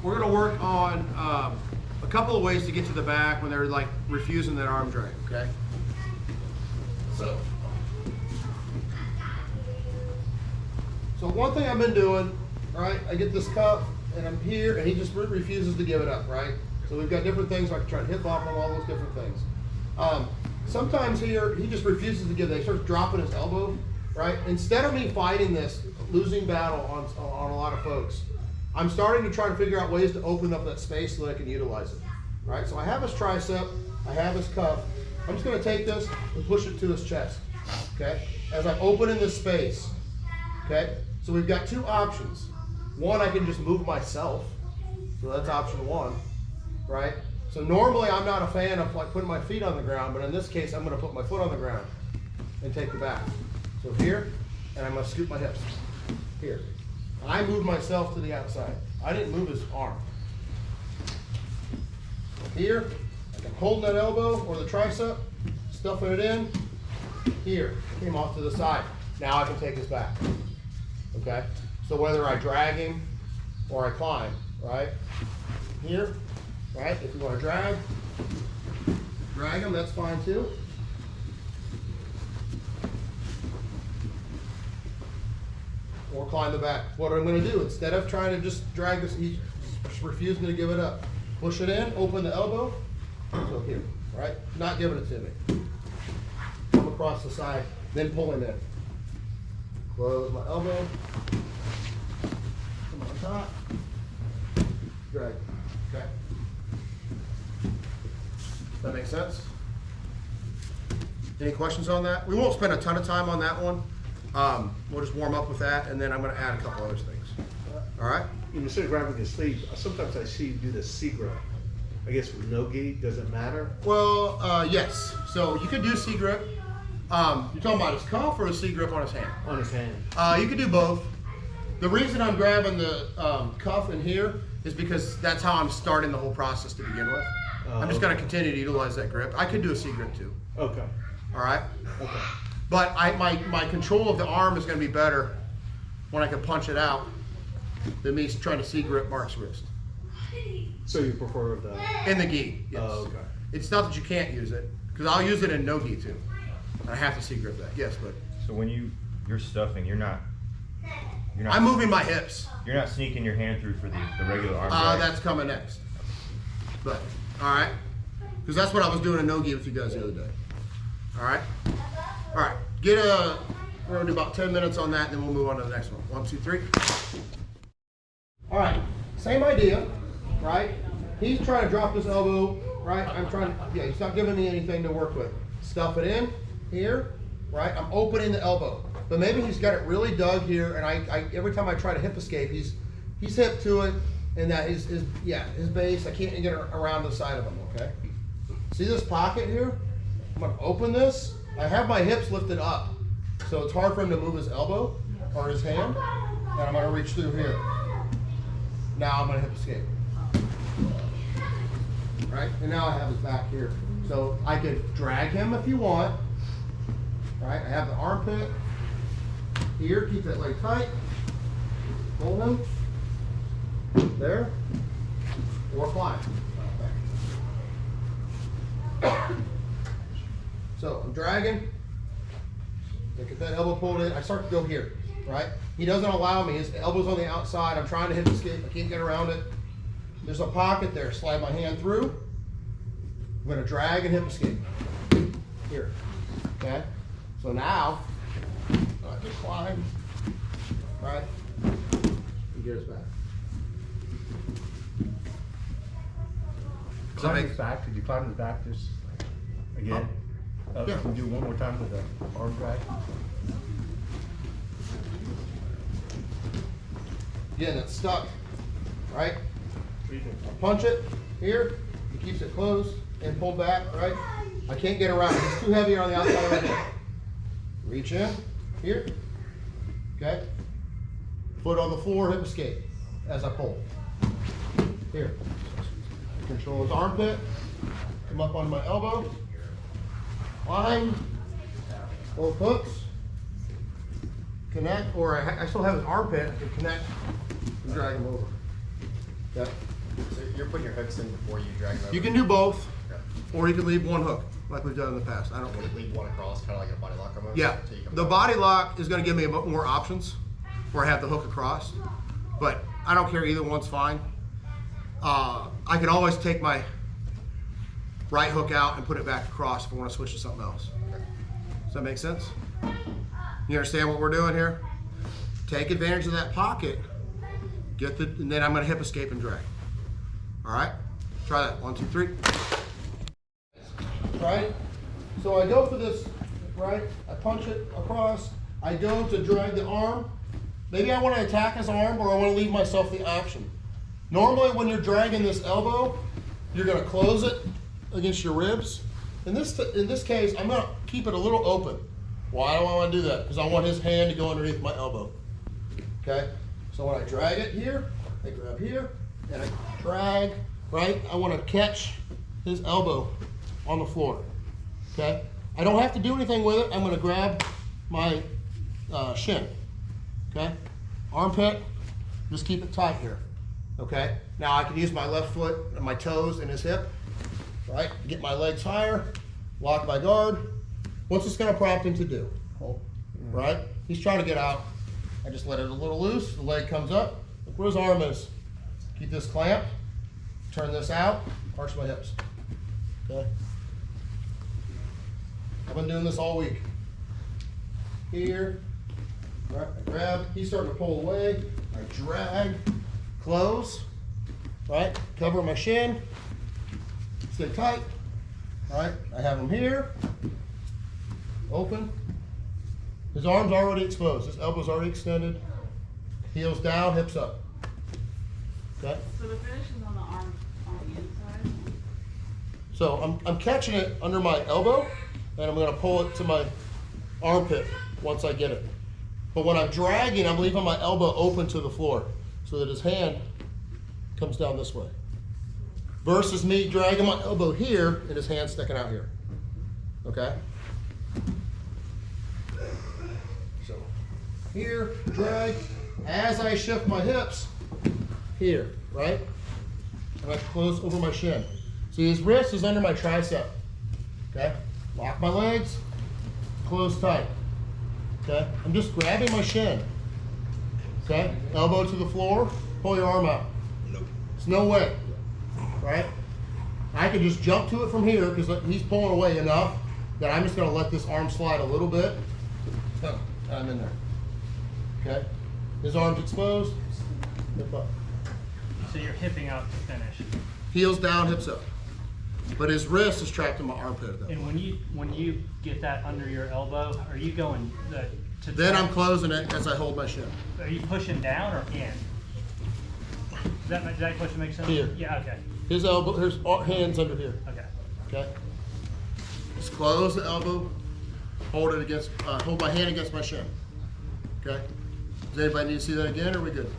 we're gonna work on a couple of ways to get to the back when they're like refusing that arm drag, okay? So one thing I've been doing, right, I get this cuff and I'm here and he just refuses to give it up, right? So we've got different things, I can try to hip hop him, all those different things. Sometimes here, he just refuses to give it, he starts dropping his elbow, right? Instead of me fighting this losing battle on a lot of folks, I'm starting to try to figure out ways to open up that space so that I can utilize it, right? So I have his tricep, I have his cuff. I'm just gonna take this and push it to his chest, okay? As I'm opening this space, okay? So we've got two options. One, I can just move myself. So that's option one, right? So normally I'm not a fan of like putting my feet on the ground, but in this case, I'm gonna put my foot on the ground and take the back. So here, and I'm gonna scoop my hips. Here. I moved myself to the outside. I didn't move his arm. Here, I'm holding that elbow or the tricep, stuffing it in. Here, came off to the side. Now I can take his back, okay? So whether I drag him or I climb, right? Here, right? If you want to drag him, that's fine too. Or climb the back. What I'm going to do, instead of trying to just drag this, he's refusing to give it up. Push it in, open the elbow. So here, right? Not giving it to me. Come across the side, then pull him in. Close my elbow. Come on top. Drag. Okay. Does that make sense? Any questions on that? We won't spend a ton of time on that one. We'll just warm up with that, and then I'm going to add a couple other things. All right? Instead of grabbing his sleeve, sometimes I see you do the C grip. I guess with no gi, does it matter? Well, yes. So you could do C grip. You're talking about his cuff or a C grip on his hand? On his hand. You could do both. The reason I'm grabbing the cuff in here is because that's how I'm starting the whole process to begin with. I'm just going to continue to utilize that grip. I could do a C grip too. Okay. All right? Okay. But my control of the arm is going to be better when I can punch it out than me trying to C-grip Mark's wrist. So you prefer the... In the gi, yes. Oh, okay. It's not that you can't use it, because I'll use it in no gi too. I have to C-grip that, yes, but... So when you're stuffing, you're not I'm moving my hips. You're not sneaking your hand through for the regular arm drag? That's coming next. But, all right? Because that's what I was doing in no gi with you guys the other day. All right? All right, we're gonna do about 10 minutes on that, and then we'll move on to the next one. 1, 2, 3. All right, same idea, right? He's trying to drop this elbow, right? He's not giving me anything to work with. Stuff it in here, right? I'm opening the elbow, but maybe he's got it really dug here, and I every time I try to hip escape, he's hip to it, and that his base, I can't get around the side of him, okay? See this pocket here? I'm gonna open this. I have my hips lifted up, so it's hard for him to move his elbow or his hand, and I'm gonna reach through here. Now I'm gonna hip escape. Right, and now I have his back here. So I could drag him if you want. Right, I have the armpit here, keep that leg tight. Hold him, there, or climb. So I'm dragging, look at that elbow pulled in, I start to go here, right? He doesn't allow me, his elbow's on the outside, I'm trying to hip escape, I can't get around it. There's a pocket there, slide my hand through. I'm gonna drag and hip escape. Here, okay? So now, I just climb, right? And get his back. Climb his back, could you climb his back just again? Yeah. Can we do one more time with the arm drag? Again, it's stuck, right? I punch it here, he keeps it closed and pulled back, right? I can't get around it, it's too heavy on the outside of my hand. Reach in, here, okay? Foot on the floor, hip escape as I pull. Here, control his armpit, come up onto my elbow, climb, both hooks, connect, or I still have his armpit, I can connect and drag him over. Okay. So you're putting your hooks in before you drag them over? You can do both, Okay. or you can leave one hook, like we've done in the past. I don't. Would it leave one across, kind of like a body lock almost? Yeah, So you can- the body lock is gonna give me more options, where I have the hook across, but I don't care, either one's fine. I can always take my right hook out and put it back across if I wanna switch to something else. Does that make sense? You understand what we're doing here? Take advantage of that pocket, and then I'm gonna hip escape and drag. All right, try that, 1, 2, 3. Right, so I go for this, right, I punch it across, I go to drag the arm. Maybe I wanna attack his arm, or I wanna leave myself the option. Normally when you're dragging this elbow, you're gonna close it against your ribs. In this case, I'm gonna keep it a little open. Why do I wanna do that? Because I want his hand to go underneath my elbow. Okay, so when I drag it here, I grab here, and I drag, right? I wanna catch his elbow on the floor, okay? I don't have to do anything with it. I'm gonna grab my shin, okay? Armpit, just keep it tight here, okay? Now I can use my left foot and my toes and his hip, right? Get my legs higher, lock my guard. What's this gonna prompt him to do? Right? He's trying to get out. I just let it a little loose, the leg comes up. Look where his arm is. Keep this clamped, turn this out, arch my hips, okay? I've been doing this all week. Here, right, I grab, he's starting to pull away, I drag, close, right, cover my shin, stay tight, all right, I have him here, open, his arm's already exposed, his elbow's already extended, heels down, hips up, okay? So the finish is on the arm on the inside? So I'm catching it under my elbow, and I'm gonna pull it to my armpit once I get it. But when I'm dragging, I'm leaving my elbow open to the floor so that his hand comes down this way. Versus me dragging my elbow here and his hand sticking out here, okay? So here, drag, as I shift my hips, here, right? And I close over my shin. See, his wrist is under my tricep, okay? Lock my legs, close tight, okay? I'm just grabbing my shin, okay? Elbow to the floor, pull your arm out. There's no way, right? I can just jump to it from here because he's pulling away enough that I'm just gonna let this arm slide a little bit. So, I'm in there, okay? His arm's exposed, hip up. So you're hipping out to finish. Heels down, hips up. But his wrist is trapped in my armpit at that And point. when you get that under your elbow, are you going to? Then I'm closing it as I hold my shin. Are you pushing down or in? Does that question make sense? Here. Yeah. Okay. His elbow, his hands under here, Okay. okay? Just close the elbow, hold it against, hold my hand against my shin, okay? Does anybody need to see that again, or are we good?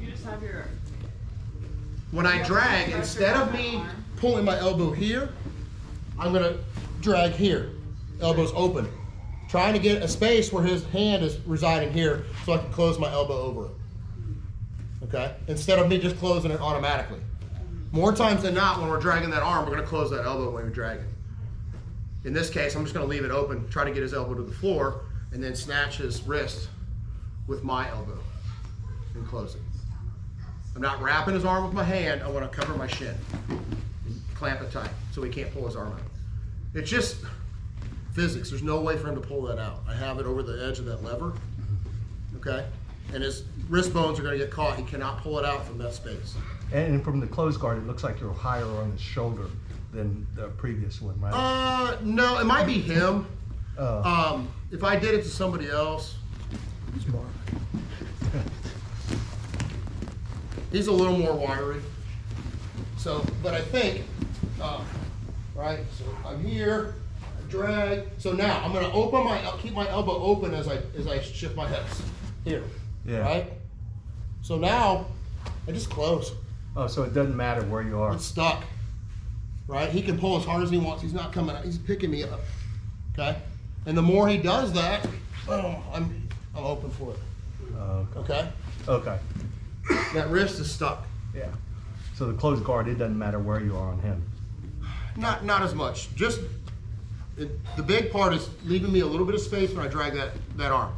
You just have your, When I drag, instead of me pulling my elbow here, I'm gonna drag here, elbows open. Trying to get a space where his hand is residing here so I can close my elbow over it. Okay? Instead of me just closing it automatically. More times than not, when we're dragging that arm, we're gonna close that elbow when we drag it. In this case, I'm just gonna leave it open, try to get his elbow to the floor, and then snatch his wrist with my elbow and close it. I'm not wrapping his arm with my hand, I wanna cover my shin. Clamp it tight so he can't pull his arm out. It's just physics, there's no way for him to pull that out. I have it over the edge of that lever, okay? And his wrist bones are gonna get caught, he cannot pull it out from that space. And from the close guard, it looks like you're higher on his shoulder than the previous one, right? No, it might be him. Oh. If I did it to somebody else, he's a little more wiry. So, but I think, right, so I'm here, I drag. So now I'm gonna open keep my elbow open as I shift my hips, here, Yeah. right? So now, I just close. Oh, so it doesn't matter where you are. It's stuck, right? He can pull as hard as he wants. He's not coming out. He's picking me up, okay? And the more he does that, I'm open for it, Okay. okay? Okay. That wrist is stuck. Yeah. So the closed guard, it doesn't matter where you are on him. Not as much. Just the big part is leaving me a little bit of space when I drag that arm.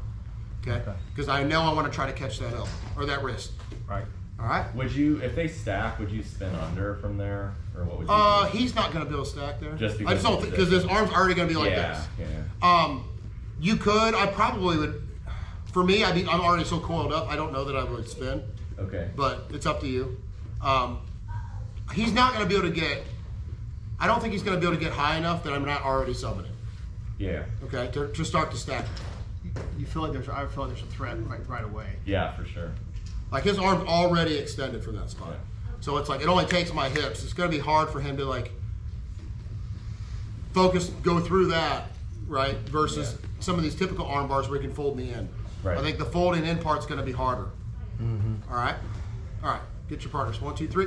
Okay? Okay. Because I know I want to try to catch that elbow or that wrist. Right. All right? Would you, if they stack, would you spin under from there, or what would you do? He's not going to be able to stack there. Just I just don't think, because his arm's already going to be like yeah, this. yeah. You could. I probably would. For me, I'm already so coiled up. I don't know that I would spin, Okay. but it's up to you. He's not going to be able to get. I don't think he's going to be able to get high enough that I'm not already subbing it. Yeah. Okay, to start to stack. You feel like I feel like there's a threat right away. Yeah, for sure. Like his arm's already extended from that spot. Yeah. So it's like it only takes my hips. It's going to be hard for him to like focus, go through that, right? Versus some of these typical arm bars where he can fold me in. Right. I think the folding in part's going to be harder. All right. All right. Get your partners. 1, 2, 3.